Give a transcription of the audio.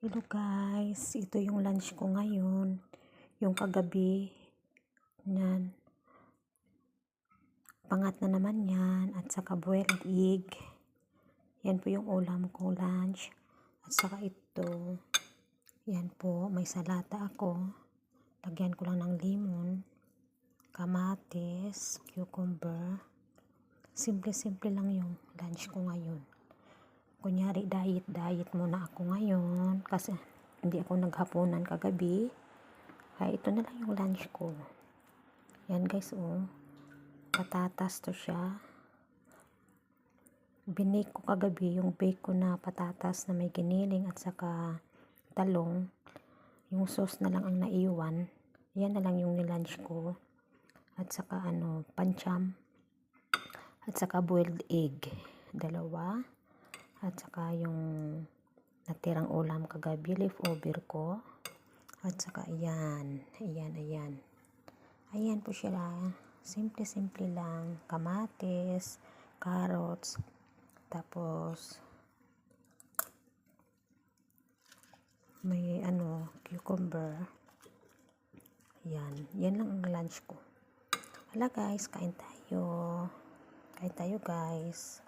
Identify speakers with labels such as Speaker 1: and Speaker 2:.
Speaker 1: Hello guys, ito yung lunch ko ngayon. Yung kagabi, yan. Pangat na naman yan. At saka boiled egg. Yan po yung ulam ko lunch. At saka ito. Yan po, may salata ako. Lagyan ko lang ng limon, kamatis, cucumber. Simple-simple lang yung lunch ko ngayon. Kunyari diet muna ako ngayon kasi hindi ako naghapunan kagabi. Kaya ito na lang yung lunch ko. Yan guys, oh. Patatas to siya. Binake ko kagabi yung bake ko na patatas na may giniling at saka talong. Yung sauce na lang ang naiwan. Yan na lang yung lunch ko. At saka pancam. At saka boiled egg. Dalawa. At saka yung natirang ulam kagabi, leftover ko. At saka ayan. Ayan po siya. Simple lang. Kamatis, carrots, tapos may cucumber. Yan lang ang lunch ko. Hala guys, kain tayo. Kain tayo guys.